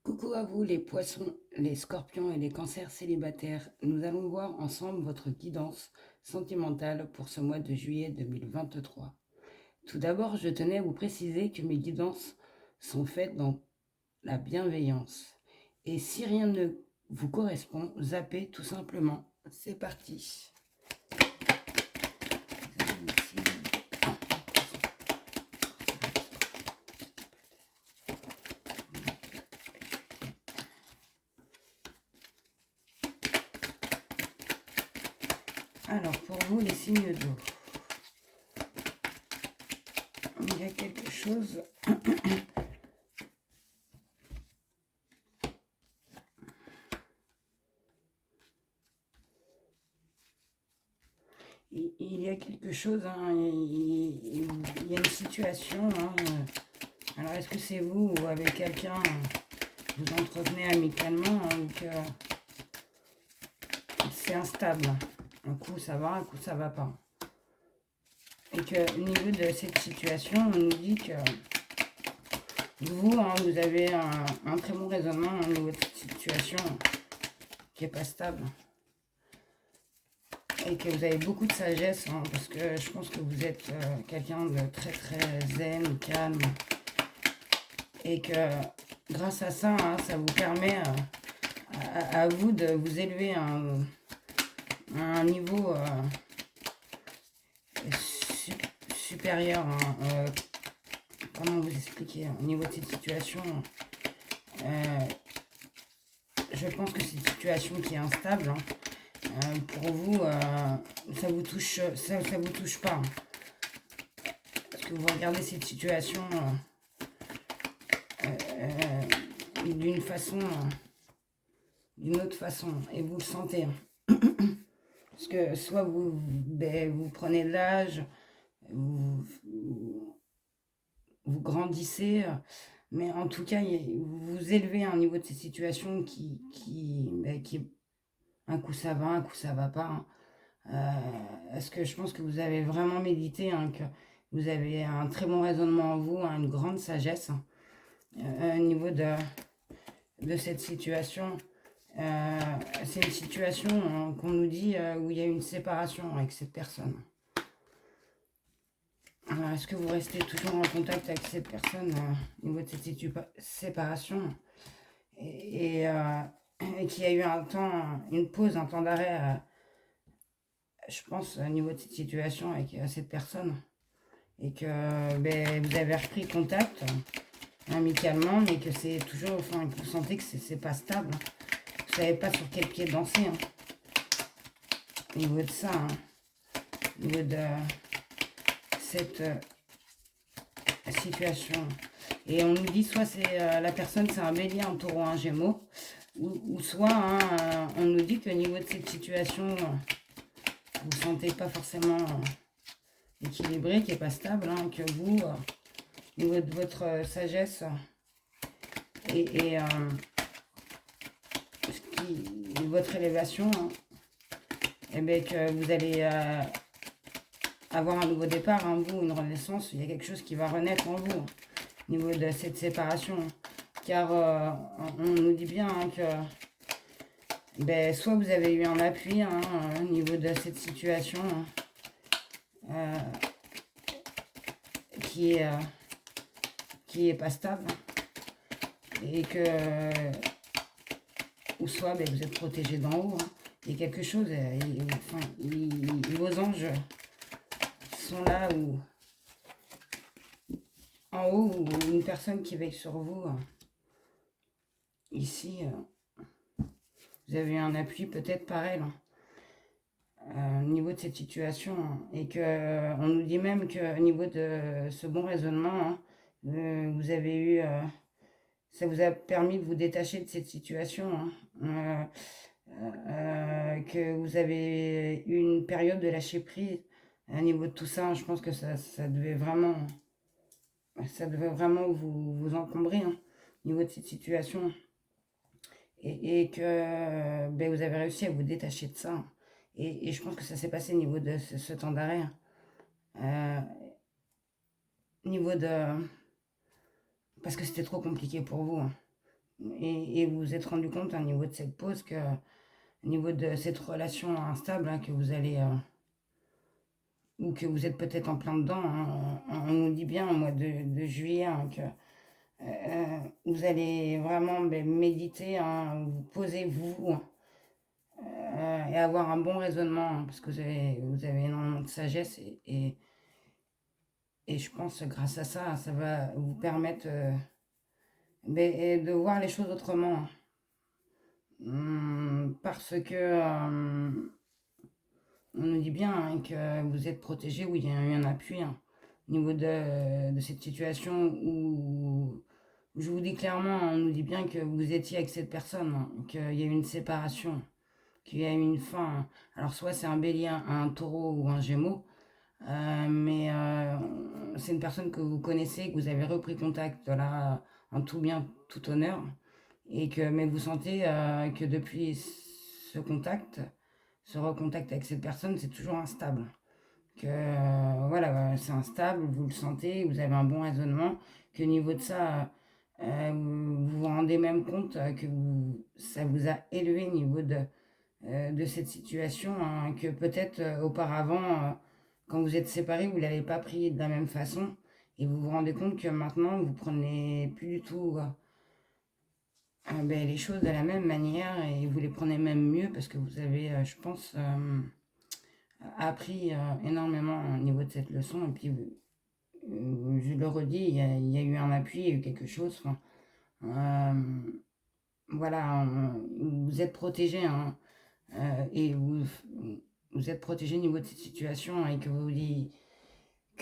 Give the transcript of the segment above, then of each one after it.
Coucou à vous les poissons, les scorpions et les cancers célibataires. Nous allons voir ensemble votre guidance sentimentale pour ce mois de juillet 2023. Tout d'abord, je tenais à vous préciser que mes guidances sont faites dans la bienveillance. Et si rien ne vous correspond, zappez tout simplement. C'est parti. Alors, pour vous, les signes d'eau. Il y a quelque chose... Il y a quelque chose, hein, il y a une situation. Hein, alors, est-ce que c'est vous ou avec quelqu'un, vous entretenez amicalement, hein, ou que c'est instable? Un coup ça va, un coup ça va pas. Et que au niveau de cette situation, on nous dit que vous, hein, vous avez un très bon raisonnement au niveau de cette situation qui n'est pas stable. Et que vous avez beaucoup de sagesse, hein, parce que je pense que vous êtes quelqu'un de très très zen, calme. Et que grâce à ça, hein, ça vous permet à vous de vous élever à un niveau supérieur. Hein, comment vous expliquer, au niveau de cette situation, je pense que c'est une situation qui est instable. Hein. Pour vous, ça vous touche, ça vous touche pas. Parce que vous regardez cette situation d'une façon, d'une autre façon, et vous le sentez. Hein. Parce que soit vous prenez de l'âge, vous, vous grandissez, mais en tout cas, vous vous élevez à un niveau de ces situations qui un coup ça va, un coup ça va pas. Hein. Est-ce que je pense que vous avez vraiment médité, hein, que vous avez un très bon raisonnement en vous, hein, une grande sagesse, hein, au niveau de cette situation. C'est une situation, hein, qu'on nous dit où il y a une séparation avec cette personne. Alors, est-ce que vous restez toujours en contact avec cette personne au niveau de cette séparation et qu'il y a eu un temps, une pause, un temps d'arrêt, je pense, au niveau de cette situation avec cette personne et que vous avez repris contact amicalement, mais que c'est toujours, enfin, que vous sentez que c'est pas stable. Vous savez pas sur quel pied danser, hein, au niveau de ça, hein, au niveau de cette situation. Et on nous dit soit c'est la personne, c'est un bélier, un taureau, un gémeau, ou soit hein, on nous dit qu'au niveau de cette situation, vous ne sentez pas forcément équilibré, qui n'est pas stable, hein, que vous, au niveau de votre sagesse et votre élévation, hein, et bien que vous allez avoir un nouveau départ en vous, une renaissance, il y a quelque chose qui va renaître en vous, hein, au niveau de cette séparation. Car on nous dit bien, hein, que soit vous avez eu un appui, hein, au niveau de cette situation, hein, qui est pas stable, et que ou soit vous êtes protégé d'en haut. Hein. Il y a quelque chose, vos anges sont là ou en haut, ou une personne qui veille sur vous. Hein. Ici, vous avez un appui peut-être par elle, hein, au niveau de cette situation, hein, et que on nous dit même qu'au niveau de ce bon raisonnement, hein, vous avez eu, ça vous a permis de vous détacher de cette situation, hein, que vous avez eu une période de lâcher prise au niveau de tout ça. Je pense que ça devait vraiment vous encombrer, hein, au niveau de cette situation. Et que vous avez réussi à vous détacher de ça. Et je pense que ça s'est passé au niveau de ce temps d'arrêt. Niveau de... Parce que c'était trop compliqué pour vous. Hein. Et vous vous êtes rendu compte au niveau de cette pause que, au niveau de cette relation instable hein, que vous allez, ou que vous êtes peut-être en plein dedans, hein, on nous dit bien au mois de juillet hein, que vous allez vraiment méditer, hein, vous posez-vous hein, et avoir un bon raisonnement, hein, parce que vous avez énormément de sagesse et je pense que grâce à ça, ça va vous permettre de voir les choses autrement. Parce que on nous dit bien hein, que vous êtes protégé, oui, il y a eu un appui hein, au niveau de cette situation où je vous dis clairement, on nous dit bien que vous étiez avec cette personne, hein, qu'il y a eu une séparation, qu'il y a eu une fin. Hein. Alors soit c'est un bélier, un taureau ou un gémeau, mais c'est une personne que vous connaissez, que vous avez repris contact là, en tout bien, tout honneur, et que mais vous sentez que depuis ce contact, ce recontact avec cette personne, c'est toujours instable. Que voilà, c'est instable, vous le sentez, vous avez un bon raisonnement, que au niveau de ça, vous vous rendez même compte que ça vous a élevé au niveau de cette situation, hein, que peut-être auparavant, quand vous êtes séparés, vous ne l'avez pas pris de la même façon, et vous vous rendez compte que maintenant, vous prenez plus du tout les choses de la même manière, et vous les prenez même mieux, parce que vous avez, je pense, appris énormément au niveau de cette leçon, et puis je le redis, il y a eu un appui, il y a eu quelque chose, enfin, voilà, vous êtes protégé, hein, et vous êtes protégé au niveau de cette situation et que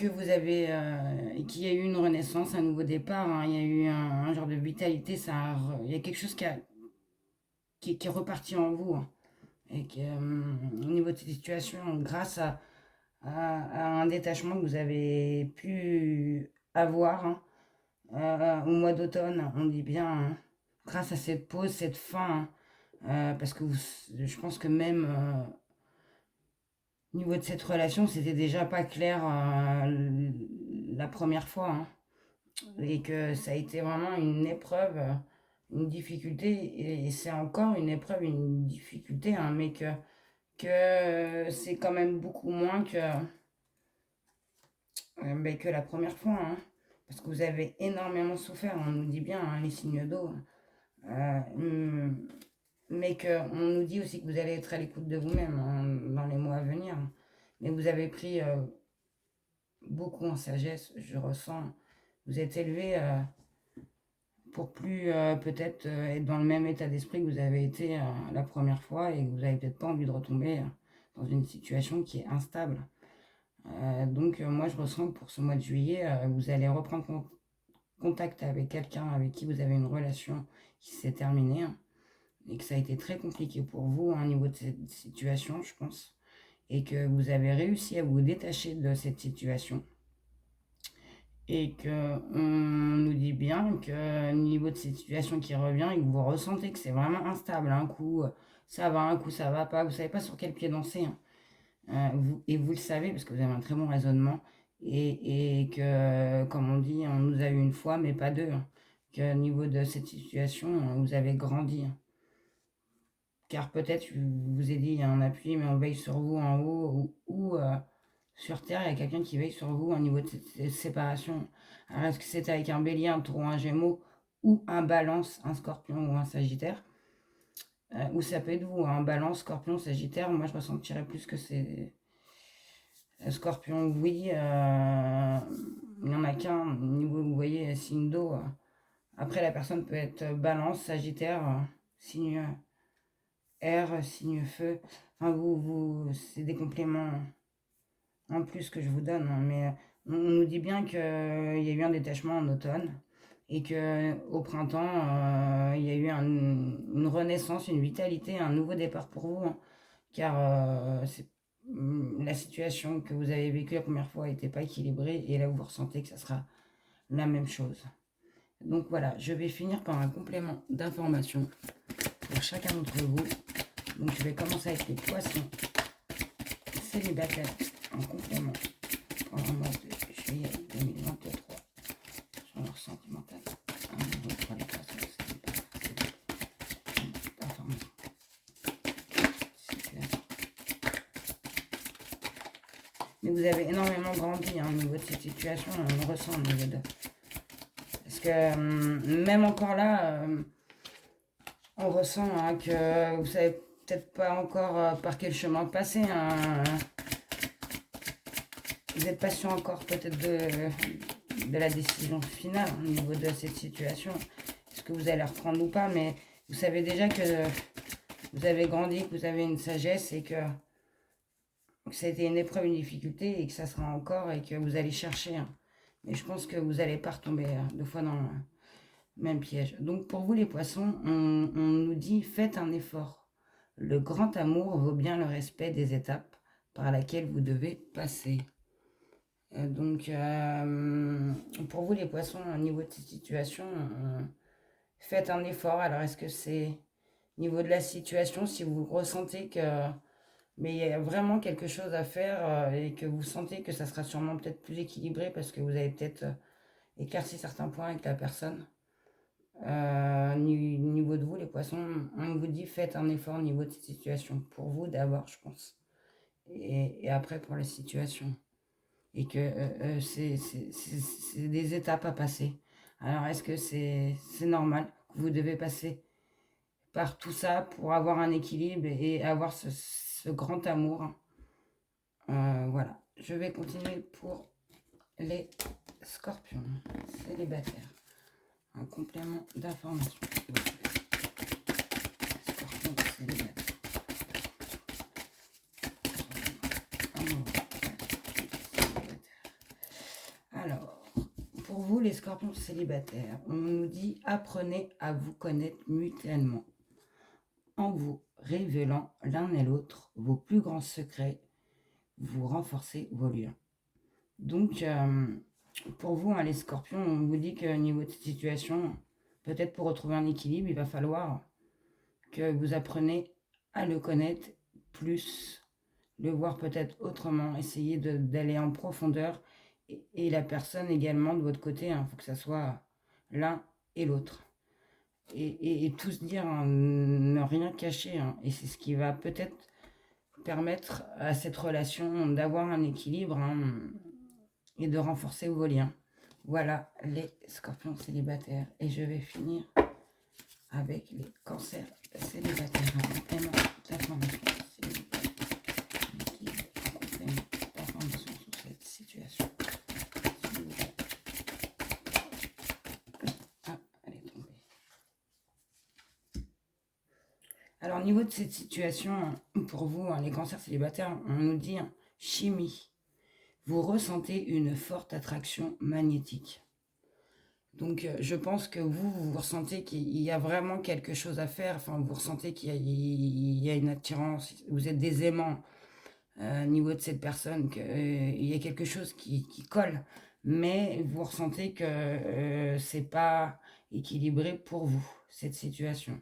vous avez qu'il y a eu une renaissance, un nouveau départ, hein, il y a eu un genre de vitalité, il y a quelque chose qui est reparti en vous hein, et que, au niveau de cette situation, grâce à un détachement que vous avez pu avoir hein, au mois d'automne, on dit bien, hein, grâce à cette pause, cette fin, hein, parce que je pense que même au niveau de cette relation, c'était déjà pas clair la première fois, hein, et que ça a été vraiment une épreuve, une difficulté, et c'est encore une épreuve, une difficulté, hein, mais que c'est quand même beaucoup moins que la première fois, hein, parce que vous avez énormément souffert, on nous dit bien, hein, les signes d'eau, mais qu'on nous dit aussi que vous allez être à l'écoute de vous-même hein, dans les mois à venir. Mais vous avez pris beaucoup en sagesse, je ressens. Vous êtes élevé pour plus peut-être être dans le même état d'esprit que vous avez été la première fois et que vous n'avez peut-être pas envie de retomber dans une situation qui est instable. Donc moi je ressens que pour ce mois de juillet, vous allez reprendre contact avec quelqu'un avec qui vous avez une relation qui s'est terminée hein, et que ça a été très compliqué pour vous hein, au niveau de cette situation, je pense, et que vous avez réussi à vous détacher de cette situation et que on nous dit bien que au niveau de cette situation qui revient et que vous ressentez que c'est vraiment instable, un coup ça va, un coup ça va pas, vous savez pas sur quel pied danser, hein. Et vous le savez parce que vous avez un très bon raisonnement et que comme on dit, on nous a eu une fois mais pas deux, hein. Que au niveau de cette situation, vous avez grandi, hein. Car peut-être, je vous ai dit, il y a un appui, mais on veille sur vous en haut ou sur Terre, il y a quelqu'un qui veille sur vous au niveau de cette séparation. Alors, est-ce que c'est avec un bélier, un taureau, un gémeau, ou un balance, un scorpion ou un sagittaire ou ça peut être vous, un balance, scorpion, sagittaire. Moi, je ressentirais plus que c'est scorpion, oui. Il n'y en a qu'un au niveau, vous voyez, signe d'eau. Après, la personne peut être balance, sagittaire, signe air, signe feu. Enfin, c'est des compléments en plus que je vous donne, hein, mais on nous dit bien qu'il y a eu un détachement en automne et que au printemps, il y a eu une renaissance, une vitalité, un nouveau départ pour vous, hein, car la situation que vous avez vécue la première fois n'était pas équilibrée et là vous ressentez que ça sera la même chose. Donc voilà, je vais finir par un complément d'information pour chacun d'entre vous. Donc je vais commencer avec les poissons célibataires en complément pour le mois de juillet 2023 sur leur sentimental. 1, 2, 3, les poissons célibataires. Mais vous avez énormément grandi au niveau de cette situation, on le ressent au niveau de... Parce que même encore là, on ressent que vous savez peut-être pas encore par quel chemin passer. Vous n'êtes pas sûr encore peut-être de la décision finale au niveau de cette situation. Est-ce que vous allez reprendre ou pas, mais vous savez déjà que vous avez grandi, que vous avez une sagesse et que ça a été une épreuve, une difficulté et que ça sera encore et que vous allez chercher. Mais je pense que vous n'allez pas retomber deux fois dans le même piège. Donc pour vous les poissons, on nous dit faites un effort. Le grand amour vaut bien le respect des étapes par lesquelles vous devez passer. Donc pour vous les poissons, au niveau de cette situation, faites un effort. Alors est-ce que c'est au niveau de la situation, si vous ressentez que mais il y a vraiment quelque chose à faire et que vous sentez que ça sera sûrement peut-être plus équilibré parce que vous avez peut-être éclairci certains points avec la personne. Niveau de vous, les poissons, on vous dit faites un effort au niveau de cette situation. Pour vous d'abord, je pense. Et après pour la situation. Et que c'est des étapes à passer. Alors est-ce que c'est normal que vous devez passer par tout ça pour avoir un équilibre et avoir ce grand amour? Voilà, je vais continuer pour les scorpions célibataires. Un complément d'information. Scorpions célibataires. Alors, pour vous les scorpions célibataires, on nous dit apprenez à vous connaître mutuellement en vous révélant l'un et l'autre vos plus grands secrets, vous renforcez vos liens. Donc, pour vous, les scorpions, on vous dit qu'au niveau de cette situation, peut-être pour retrouver un équilibre, il va falloir que vous appreniez à le connaître plus, le voir peut-être autrement, essayer d'aller en profondeur. Et la personne également de votre côté, il faut que ça soit l'un et l'autre. Et tout se dire, ne rien cacher. Et c'est ce qui va peut-être permettre à cette relation d'avoir un équilibre et de renforcer vos liens. Voilà les scorpions célibataires. Et je vais finir avec les cancers célibataires. En complément d'information sur cette situation. Ah, elle est tombée. Alors, au niveau de cette situation, pour vous, les cancers célibataires, on nous dit chimie. Vous ressentez une forte attraction magnétique. Donc, je pense que vous ressentez qu'il y a vraiment quelque chose à faire. Enfin, vous ressentez qu'il y a une attirance. Vous êtes des aimants au niveau de cette personne. Il y a quelque chose qui colle. Mais vous ressentez que c'est pas équilibré pour vous, cette situation.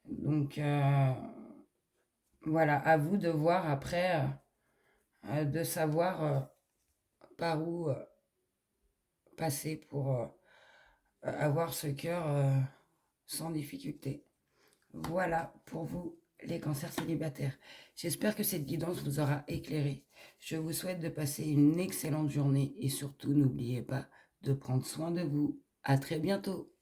Donc, voilà, à vous de voir après, de savoir par où passer pour avoir ce cœur sans difficulté. Voilà pour vous les cancers célibataires. J'espère que cette guidance vous aura éclairé. Je vous souhaite de passer une excellente journée et surtout n'oubliez pas de prendre soin de vous. À très bientôt.